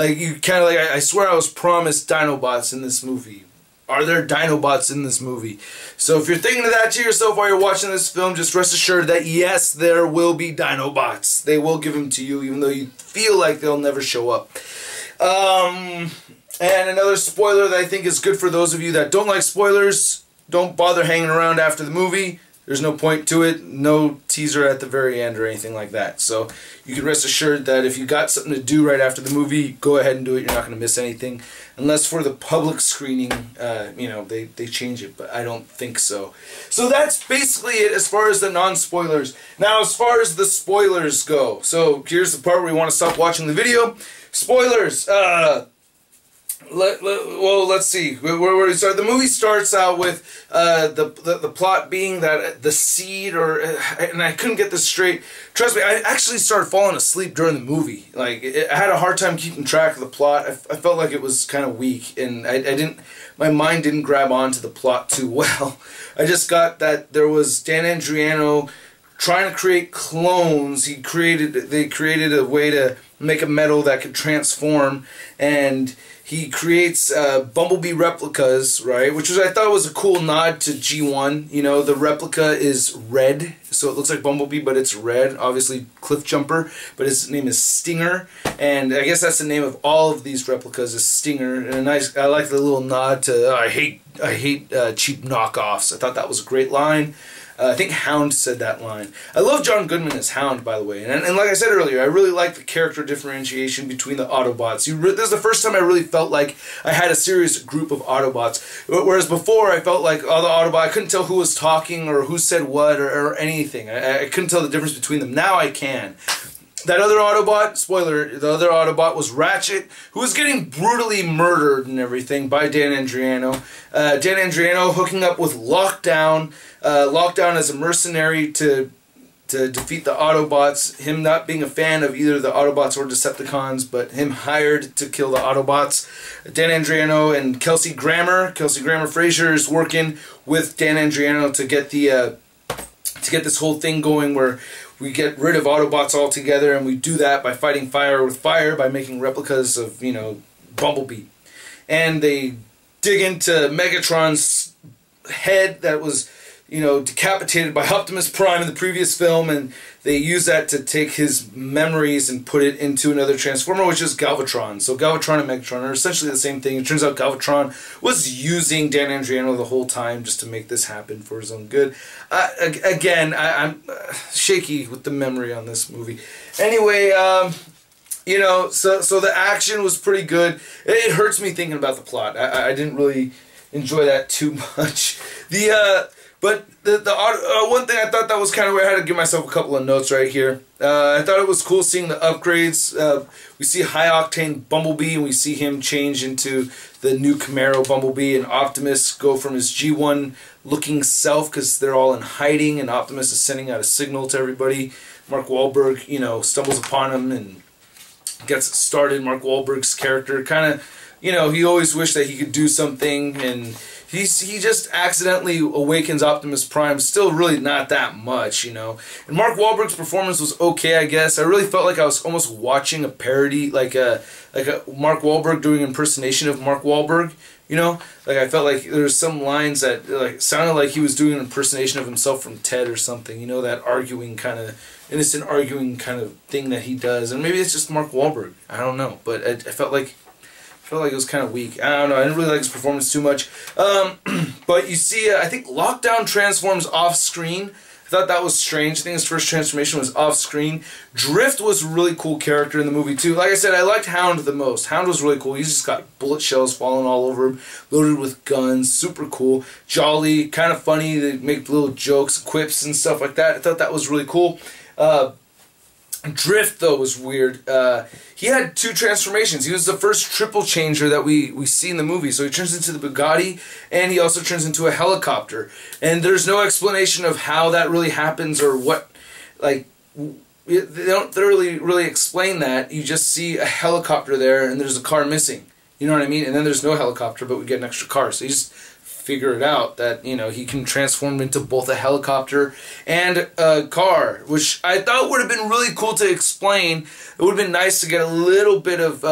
Like, you kind of like, I swear I was promised Dinobots in this movie. Are there Dinobots in this movie? So if you're thinking of that to yourself while you're watching this film, just rest assured that yes, there will be Dinobots. They will give them to you, even though you feel like they'll never show up. And another spoiler that I think is good for those of you that don't like spoilers, don't bother hanging around after the movie. There's no point to it, no teaser at the very end or anything like that. So you can rest assured that if you got something to do right after the movie, go ahead and do it. You're not going to miss anything. Unless for the public screening, you know, they change it, but I don't think so. So that's basically it as far as the non-spoilers. Now, as far as the spoilers go, so here's the part where you want to stop watching the video. Spoilers! Well, let's see. Where do we start? The movie starts out with the plot being that the seed, and I couldn't get this straight. Trust me, I actually started falling asleep during the movie. Like, I had a hard time keeping track of the plot. I felt like it was kind of weak, and my mind didn't grab onto the plot too well. I just got that there was Dan Andriano trying to create clones. They created a way to make a metal that could transform, and he creates Bumblebee replicas, right? Which I thought was a cool nod to G1. You know, the replica is red, so it looks like Bumblebee, but it's red. Obviously, Cliffjumper, but his name is Stinger, and I guess that's the name of all of these replicas is Stinger. And I like the little nod to I hate cheap knockoffs. I thought that was a great line. I think Hound said that line. I love John Goodman as Hound, by the way. And like I said earlier, I really like the character differentiation between the Autobots. This is the first time I really felt like I had a serious group of Autobots. Whereas before, I felt like all the Autobots, I couldn't tell who was talking or who said what or anything. I couldn't tell the difference between them. Now I can. That other Autobot, spoiler, the other Autobot was Ratchet, who was getting brutally murdered and everything by Dan Andriano. Dan Andriano hooking up with Lockdown. Lockdown as a mercenary to defeat the Autobots. Him not being a fan of either the Autobots or Decepticons, but him hired to kill the Autobots. Dan Andriano and Kelsey Grammer Frazier is working with Dan Andriano to get this whole thing going where we get rid of Autobots altogether, and we do that by fighting fire with fire, by making replicas of, you know, Bumblebee. And they dig into Megatron's head that was, you know, decapitated by Optimus Prime in the previous film, and they use that to take his memories and put it into another Transformer, which is Galvatron. So Galvatron and Megatron are essentially the same thing. It turns out Galvatron was using Dan Andriano the whole time just to make this happen for his own good. Again, I'm shaky with the memory on this movie. Anyway, you know, so the action was pretty good. It hurts me thinking about the plot. I didn't really enjoy that too much. But the one thing I thought that was kind of weird, I had to give myself a couple of notes right here. I thought it was cool seeing the upgrades. We see High Octane Bumblebee, and we see him change into the new Camaro Bumblebee, and Optimus go from his G1 looking self because they're all in hiding, and Optimus is sending out a signal to everybody. Mark Wahlberg, you know, stumbles upon him and gets it started. Mark Wahlberg's character kind of, you know, he always wished that he could do something, and he just accidentally awakens Optimus Prime. Still really not that much, you know. And Mark Wahlberg's performance was okay, I guess. I really felt like I was almost watching a parody, like a Mark Wahlberg doing an impersonation of Mark Wahlberg, you know. Like, I felt like there were some lines that like sounded like he was doing an impersonation of himself from Ted or something, you know, that arguing kind of, innocent arguing kind of thing that he does. And maybe it's just Mark Wahlberg. I don't know. But I felt like it was kind of weak. I don't know. I didn't really like his performance too much. But you see, I think Lockdown transforms off screen. I thought that was strange. I think his first transformation was off screen. Drift was a really cool character in the movie too. Like I said, I liked Hound the most. Hound was really cool. He's just got bullet shells falling all over him, loaded with guns. Super cool. Jolly, kind of funny. They make little jokes, quips, and stuff like that. I thought that was really cool. Drift, though, was weird. He had two transformations. He was the first triple changer that we see in the movie. So he turns into the Bugatti, and he also turns into a helicopter. And there's no explanation of how that really happens or what, like, they don't thoroughly really explain that. You just see a helicopter there, and there's a car missing. You know what I mean? And then there's no helicopter, but we get an extra car. So he just figure it out that, you know, he can transform into both a helicopter and a car, which I thought would have been really cool to explain. It would have been nice to get a little bit of,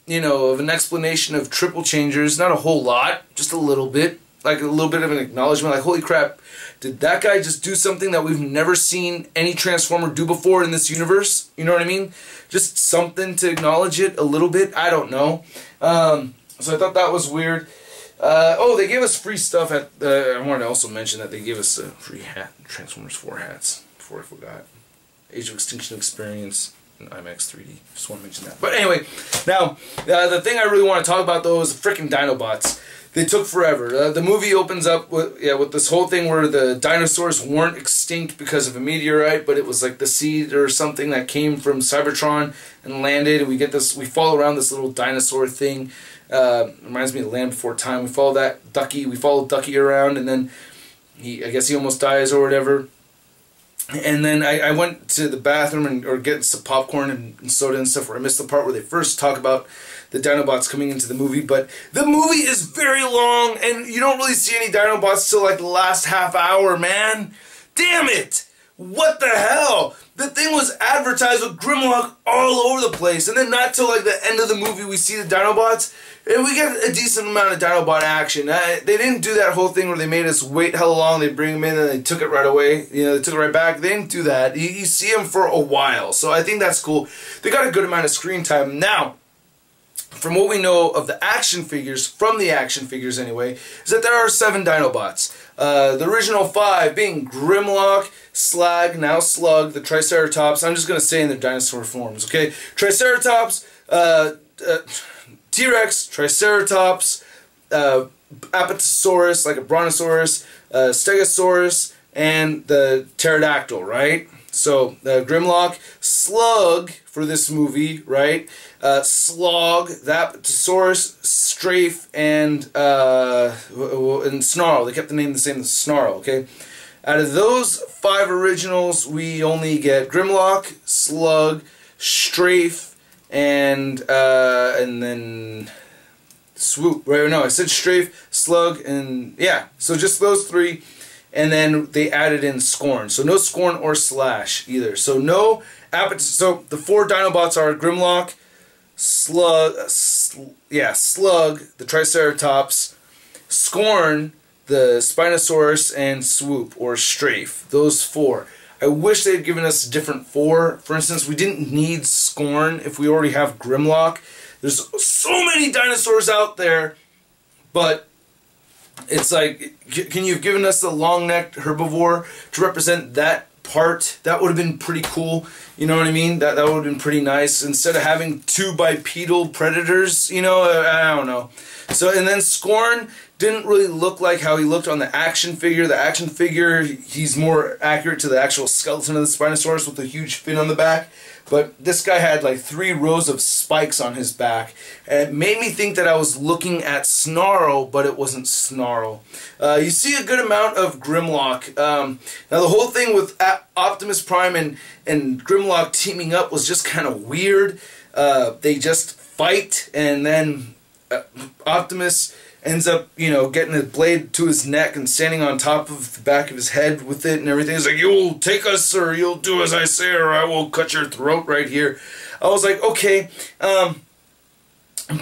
you know, of an explanation of triple changers. Not a whole lot, just a little bit. Like a little bit of an acknowledgement, like, holy crap, did that guy just do something that we've never seen any Transformer do before in this universe? You know what I mean? Just something to acknowledge it a little bit. I don't know. So I thought that was weird. Oh, they gave us free stuff at, I wanted to also mention that they gave us a free hat, Transformers 4 hats, before I forgot. Age of Extinction Experience and IMAX 3D. Just want to mention that. But anyway, now, the thing I really want to talk about, though, is the freaking Dinobots. They took forever. The movie opens up with this whole thing where the dinosaurs weren't extinct because of a meteorite, but it was like the seed or something that came from Cybertron and landed, and we get this. We follow around this little dinosaur thing. Reminds me of Land Before Time. We follow that Ducky. We follow Ducky around, and then I guess he almost dies or whatever. And then I went to the bathroom or getting some popcorn and soda and stuff, where I missed the part where they first talk about the Dinobots coming into the movie. But the movie is very long, and you don't really see any Dinobots till like the last half hour, man. Damn it! What the hell? The thing was advertised with Grimlock all over the place, and then not till like the end of the movie we see the Dinobots, and we get a decent amount of Dinobot action. They didn't do that whole thing where they made us wait how long, they bring them in and they took it right away. You know, they took it right back. They didn't do that. You see them for a while, so I think that's cool. They got a good amount of screen time. Now, from what we know of the action figures, from the action figures anyway, is that there are 7 Dinobots. The original 5 being Grimlock, Slag, now Slug, the Triceratops. I'm just going to say in their dinosaur forms, okay? Triceratops, T-Rex, Triceratops, Apatosaurus, like a Brontosaurus, Stegosaurus, and the Pterodactyl, right? So, Grimlock, Slug for this movie, right? Slog, the Apatosaurus, Strafe, and Snarl. They kept the name the same as Snarl, okay? Out of those 5 originals, we only get Grimlock, Slug, Strafe, and then Swoop. Right? No, I said Strafe, Slug, and yeah. So just those 3. And then they added in Scorn. So no Scorn or Slash either. So no so the 4 Dinobots are Grimlock, Slug, the Triceratops, Scorn, the Spinosaurus, and Swoop or Strafe. Those 4. I wish they had given us a different 4. For instance, we didn't need Scorn if we already have Grimlock. There's so many dinosaurs out there, but it's like, can you have given us the long-necked herbivore to represent that part? That would have been pretty cool. You know what I mean? That would have been pretty nice. Instead of having 2 bipedal predators, you know, I don't know. So, and then Scorn didn't really look like how he looked on the action figure. The action figure, he's more accurate to the actual skeleton of the Spinosaurus with a huge fin on the back. But this guy had like 3 rows of spikes on his back. And it made me think that I was looking at Snarl, but it wasn't Snarl. You see a good amount of Grimlock. Now the whole thing with Optimus Prime and Grimlock teaming up was just kind of weird. They just fight, and then Optimus ends up, you know, getting a blade to his neck and standing on top of the back of his head with it and everything. He's like, you'll take us, or you'll do as I say, or I will cut your throat right here. I was like, okay, I'm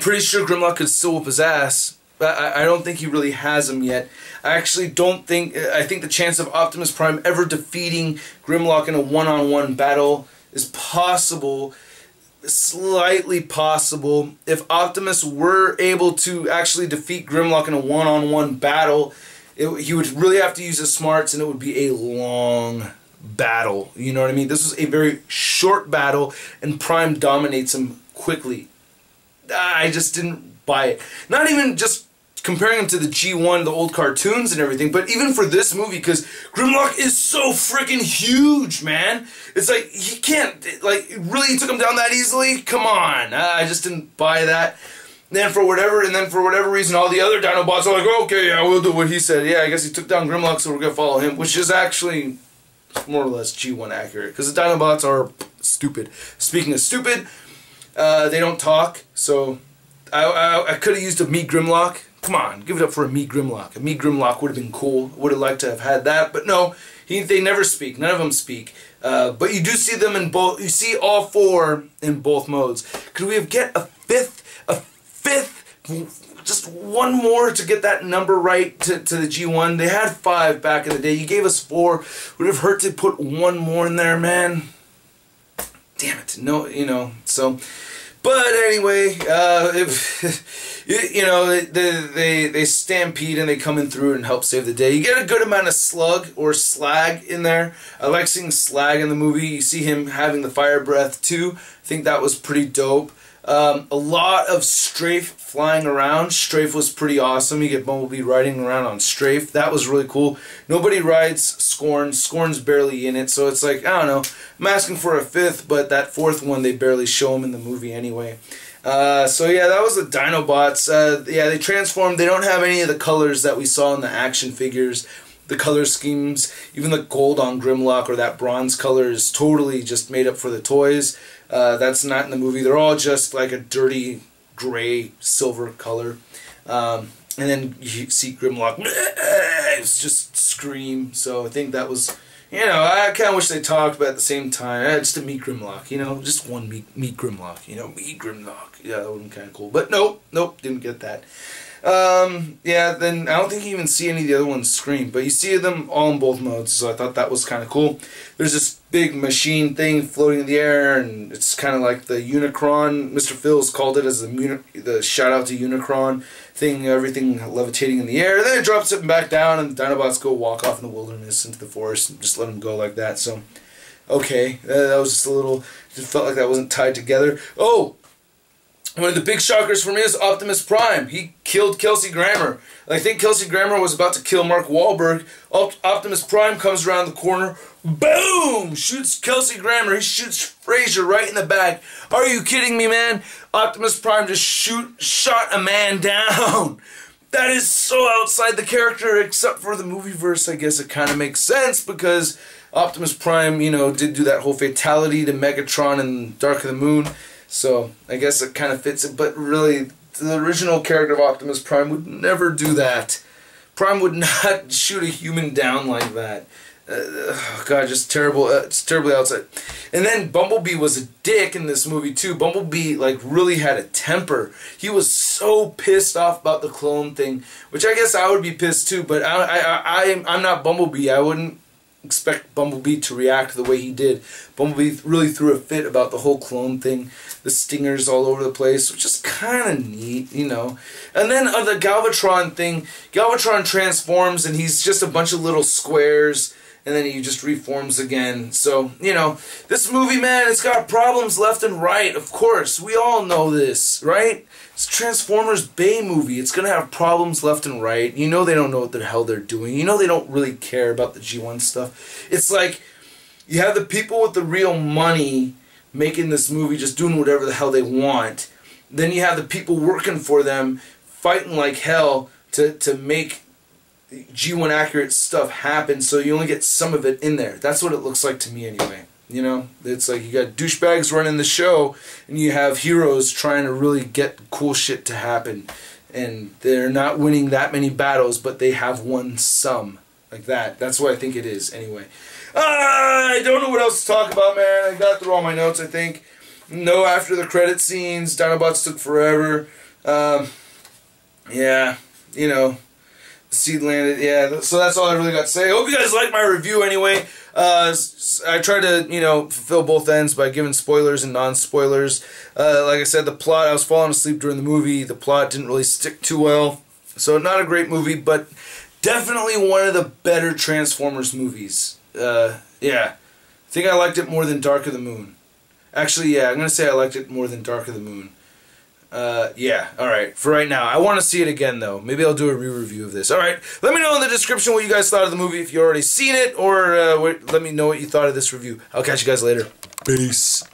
pretty sure Grimlock could still whoop his ass, but I don't think he really has him yet. I actually don't think, I think the chance of Optimus Prime ever defeating Grimlock in a one-on-one battle is possible, slightly possible. If Optimus were able to actually defeat Grimlock in a one-on-one battle, he would really have to use his smarts, and it would be a long battle. You know what I mean? This was a very short battle, and Prime dominates him quickly. I just didn't buy it. Not even just comparing him to the G1, the old cartoons and everything, but even for this movie, because Grimlock is so freaking huge, man. It's like, he can't, like, really took him down that easily? Come on. I just didn't buy that. And then for whatever reason, all the other Dinobots are like, oh, okay, yeah, we'll do what he said. Yeah, I guess he took down Grimlock, so we're going to follow him, which is actually more or less G1 accurate, because the Dinobots are stupid. Speaking of stupid, they don't talk, so I could have used a Meet Grimlock Come on, give it up for a Meet Grimlock. A Meet Grimlock would have been cool. Would have liked to have had that, but no, they never speak. None of them speak. But you do see them in both. You see all four in both modes. Could we have get a fifth, just one more to get that number right to the G1? They had 5 back in the day. You gave us 4. Would it have hurt to put one more in there, man? Damn it. No, you know, so. But anyway, you know, they stampede and they come in through and help save the day. You get a good amount of slug or slag in there. I like seeing Slag in the movie. You see him having the fire breath too. I think that was pretty dope. A lot of Strafe flying around. Strafe was pretty awesome. You get Bumblebee riding around on Strafe. That was really cool. Nobody rides Scorn. Scorn's barely in it, so it's like, I don't know. I'm asking for a 5th, but that 4th one, they barely show him in the movie anyway. So yeah, that was the Dinobots. Yeah, they transformed. They don't have any of the colors that we saw in the action figures. The color schemes, even the gold on Grimlock or that bronze color is totally just made up for the toys. That's not in the movie. They're all just like a dirty gray silver color. And then you see Grimlock, it's just scream. So I think that was, you know, I kind of wish they talked, but at the same time, just to meet Grimlock, you know, just one meet Grimlock, you know, meet Grimlock. Yeah, that would have been kind of cool. But nope, didn't get that. Yeah, then I don't think you even see any of the other ones scream, but you see them all in both modes, so I thought that was kind of cool. There's this big machine thing floating in the air, and it's kind of like the Unicron. Mr. Phil's called it as the shout out to Unicron thing, everything levitating in the air. And then it drops it back down, and the Dinobots go walk off in the wilderness into the forest and just let them go like that. So, okay, that was just a little, just felt like that wasn't tied together. Oh! One of the big shockers for me is Optimus Prime. He killed Kelsey Grammer. I think Kelsey Grammer was about to kill Mark Wahlberg. Optimus Prime comes around the corner. Boom! Shoots Kelsey Grammer. He shoots Fraser right in the back. Are you kidding me, man? Optimus Prime just shot a man down. That is so outside the character, except for the movieverse. I guess it kind of makes sense because Optimus Prime, you know, did do that whole fatality to Megatron in Dark of the Moon. So, I guess it kind of fits it, but really, the original character of Optimus Prime would never do that. Prime would not shoot a human down like that. God, just terrible, it's terribly outside. And then Bumblebee was a dick in this movie too. Bumblebee, like, really had a temper. He was so pissed off about the clone thing, which I guess I would be pissed too, but I'm not Bumblebee. I wouldn't expect Bumblebee to react the way he did. Bumblebee really threw a fit about the whole clone thing, the stingers all over the place, which is kind of neat, you know. And then the Galvatron thing, Galvatron transforms and he's just a bunch of little squares, and then he just reforms again. So, you know, this movie, man, it's got problems left and right, of course. We all know this, right? It's a Transformers Bay movie. It's going to have problems left and right. You know they don't know what the hell they're doing. You know they don't really care about the G1 stuff. It's like you have the people with the real money making this movie, just doing whatever the hell they want. Then you have the people working for them fighting like hell to make G1 accurate stuff happen, so you only get some of it in there. That's what it looks like to me anyway. You know, it's like you got douchebags running the show, and you have heroes trying to really get cool shit to happen. And they're not winning that many battles, but they have won some. Like that. That's what I think it is, anyway. I don't know what else to talk about, man. I got through all my notes, I think. No after the credit scenes. Dinobots took forever. Yeah, you know. Seed landed, yeah, so that's all I really got to say. I hope you guys like my review anyway. I try to, you know, fulfill both ends by giving spoilers and non-spoilers. Like I said, the plot, I was falling asleep during the movie. The plot didn't really stick too well. So not a great movie, but definitely one of the better Transformers movies. Yeah, I think I liked it more than Dark of the Moon. Actually, yeah, I'm going to say I liked it more than Dark of the Moon. Yeah, alright, for right now. I want to see it again, though. Maybe I'll do a re-review of this. Alright, let me know in the description what you guys thought of the movie if you already seen it, or let me know what you thought of this review. I'll catch you guys later. Peace.